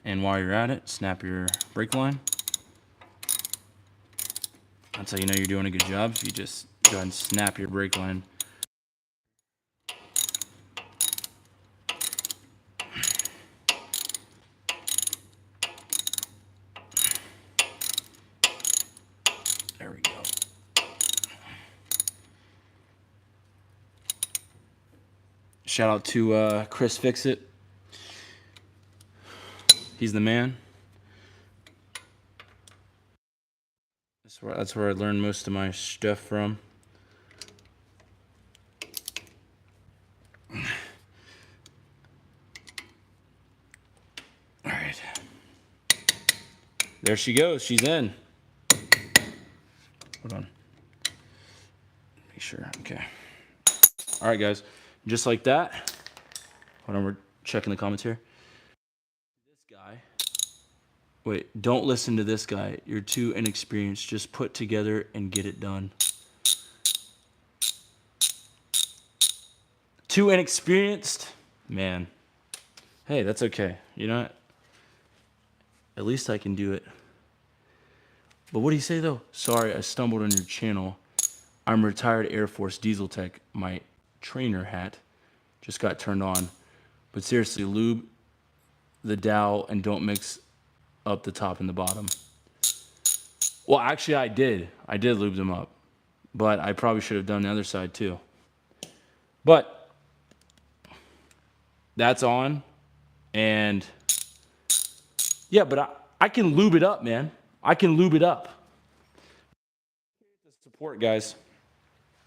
And while you're at it, snap your brake line. That's how you know you're doing a good job. If you just go ahead and snap your brake line. There we go. Shout out to Chris Fixit. He's the man. That's where I learned most of my stuff from. All right. There she goes. She's in. Hold on. Make sure. Okay. All right, guys. Just like that. Hold on. We're checking the comments here. This guy. Wait, don't listen to this guy. You're too inexperienced. Just put together and get it done. Too inexperienced? Man. Hey, that's okay. You know what? At least I can do it. But what do you say, though? Sorry, I stumbled on your channel. I'm retired Air Force diesel tech. My trainer hat just got turned on. But seriously, lube the dowel and don't mix up the top and the bottom. Well, actually, I did. I did lube them up. But I probably should have done the other side, too. But that's on. And yeah, but I can lube it up, man. I can lube it up. Support, guys.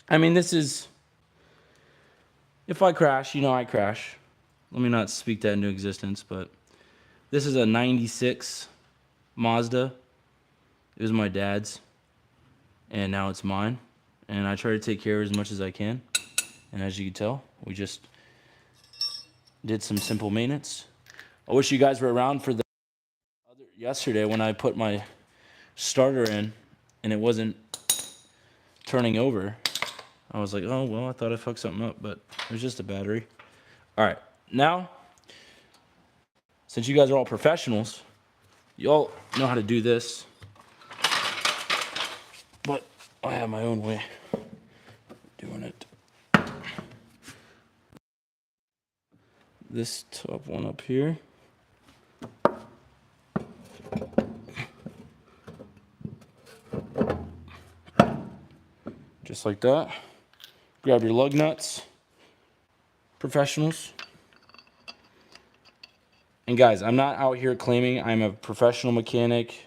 I mean, this is... If I crash, you know I crash. Let me not speak that into existence, but this is a 96 Mazda. It was my dad's, and now it's mine. And I try to take care of it as much as I can. And as you can tell, we just did some simple maintenance. I wish you guys were around for the yesterday when I put my starter in and it wasn't turning over. I was like, oh, well, I thought I fucked something up, but it was just a battery. All right, now, since you guys are all professionals, you all know how to do this, but I have my own way of doing it. This top one up here. Just like that. Grab your lug nuts. Professionals. And guys, I'm not out here claiming I'm a professional mechanic.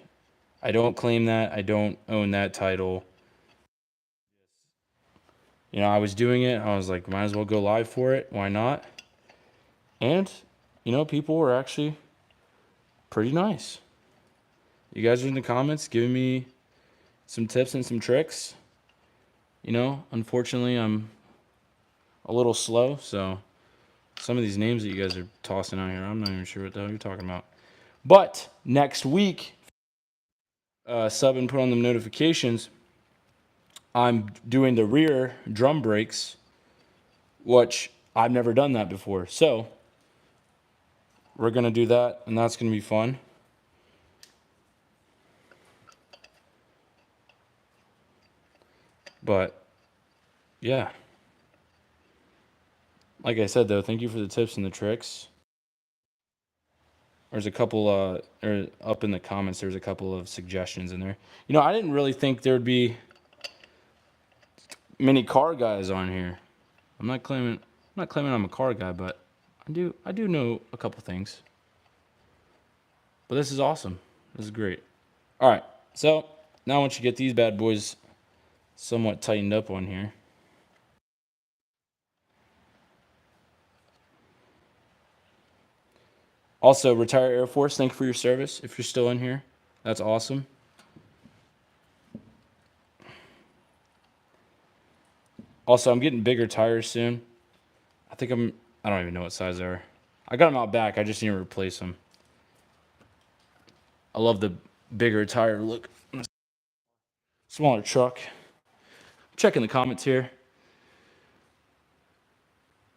I don't claim that. I don't own that title. You know, I was doing it. I was like, might as well go live for it. Why not? And, you know, people were actually pretty nice. You guys are in the comments giving me some tips and some tricks. You know, unfortunately, I'm a little slow, so some of these names that you guys are tossing out here, I'm not even sure what the hell you're talking about. But next week, sub and put on the notifications. I'm doing the rear drum brakes, which I've never done that before. So we're going to do that, and that's going to be fun. But yeah, like I said though, thank you for the tips and the tricks. There's a couple or up in the comments, there's a couple of suggestions in there. You know, I didn't really think there would be many car guys on here. I'm not claiming I'm a car guy, but I do know a couple things. But this is awesome. This is great. All right. So, now once you get these bad boys somewhat tightened up on here, also, Retire Air Force, thank you for your service. If you're still in here, that's awesome. Also, I'm getting bigger tires soon. I don't even know what size they are. I got them out back. I just need to replace them. I love the bigger tire look. Smaller truck. Checking the comments here.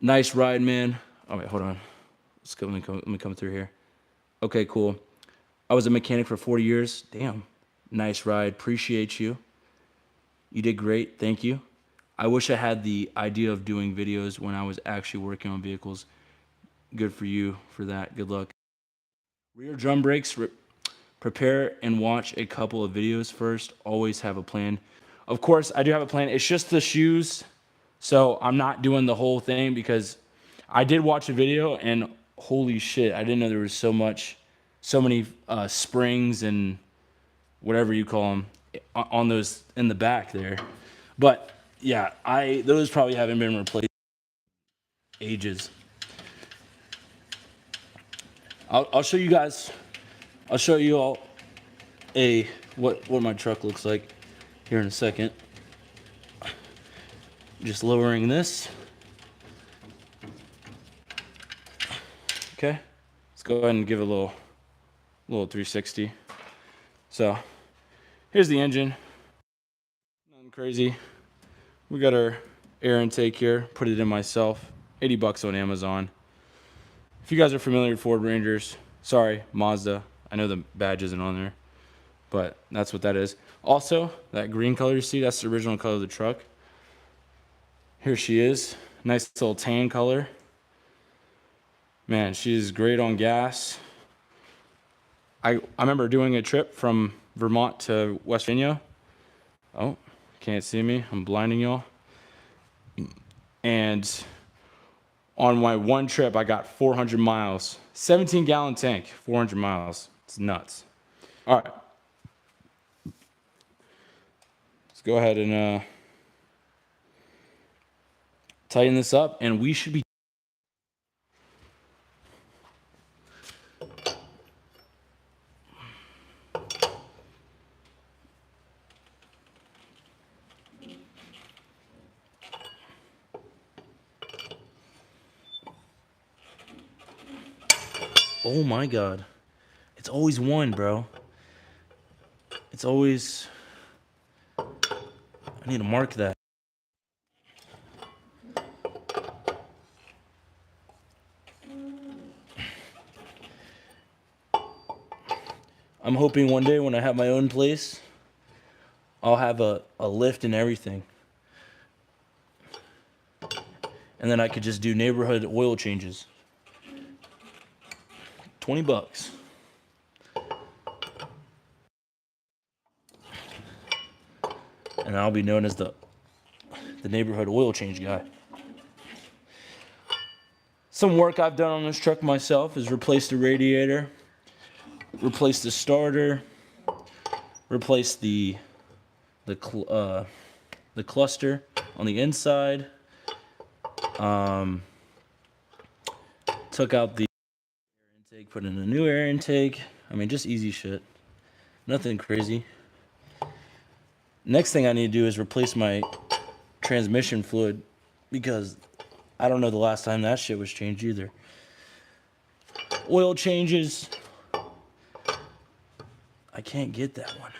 Nice ride, man. Oh, wait, hold on. Let me come through here. Okay, cool. I was a mechanic for 40 years. Damn. Nice ride. Appreciate you. You did great. Thank you. I wish I had the idea of doing videos when I was actually working on vehicles. Good for you for that. Good luck. Rear drum brakes. Prepare and watch a couple of videos first. Always have a plan. Of course, I do have a plan. It's just the shoes. So I'm not doing the whole thing because I did watch a video and holy shit, I didn't know there was so many springs and whatever you call them on those in the back there. But yeah, those probably haven't been replaced in ages. I'll show you guys. I'll show you all what my truck looks like here in a second. Just lowering this. Okay, let's go ahead and give it a little 360. So here's the engine. Nothing crazy. We got our air intake here. Put it in myself. 80 bucks on Amazon. If you guys are familiar with Ford Rangers, sorry, Mazda. I know the badge isn't on there, but that's what that is. Also, that green color you see, that's the original color of the truck. Here she is. Nice little tan color. Man, she's great on gas. I remember doing a trip from Vermont to West Virginia. Oh, can't see me. I'm blinding y'all. And on my one trip, I got 400 miles. 17-gallon tank, 400 miles. It's nuts. All right. Let's go ahead and tighten this up, and we should be. Oh my God. It's always one, bro. It's always. I need to mark that. I'm hoping one day when I have my own place, I'll have a lift and everything. And then I could just do neighborhood oil changes. 20 bucks. And I'll be known as the neighborhood oil change guy. Some work I've done on this truck myself is replace the radiator, replace the starter, replace the cluster on the inside. Took out the air intake, put in a new air intake. I mean, just easy shit. Nothing crazy. Next thing I need to do is replace my transmission fluid because I don't know the last time that shit was changed either. Oil changes. I can't get that one.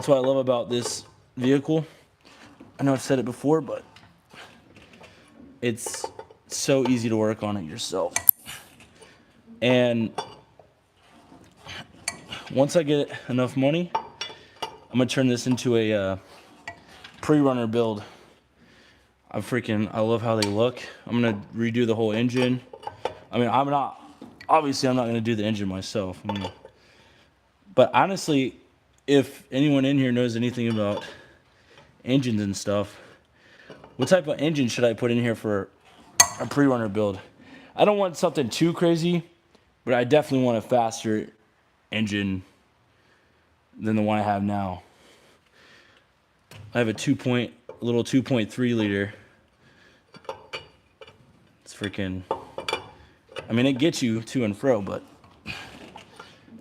That's what I love about this vehicle. I know I've said it before, but it's so easy to work on it yourself. And once I get enough money, I'm gonna turn this into a pre-runner build. I love how they look. I'm gonna redo the whole engine. I mean, obviously I'm not gonna do the engine myself. But honestly, if anyone in here knows anything about engines and stuff, what type of engine should I put in here for a pre-runner build? I don't want something too crazy, but I definitely want a faster engine than the one I have now. I have a little 2.3 liter. It's freaking, I mean, it gets you to and fro, but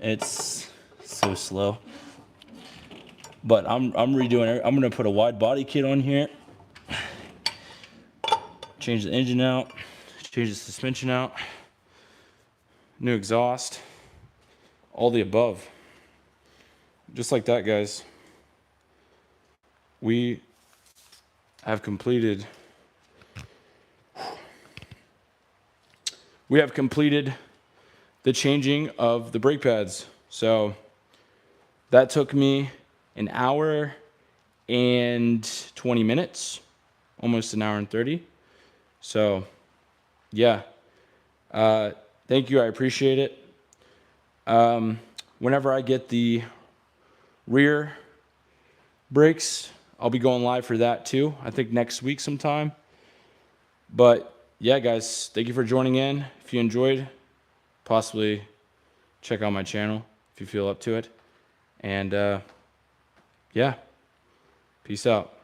it's so slow. But I'm redoing it. I'm gonna put a wide body kit on here, change the engine out, change the suspension out, new exhaust, all the above. Just like that, guys. We have completed the changing of the brake pads. So that took me an hour and 20 minutes, almost an hour and 30. So yeah, thank you. I appreciate it. Whenever I get the rear brakes, I'll be going live for that too. I think next week sometime. But yeah, guys, thank you for joining in. If you enjoyed, possibly check out my channel if you feel up to it. And yeah, peace out.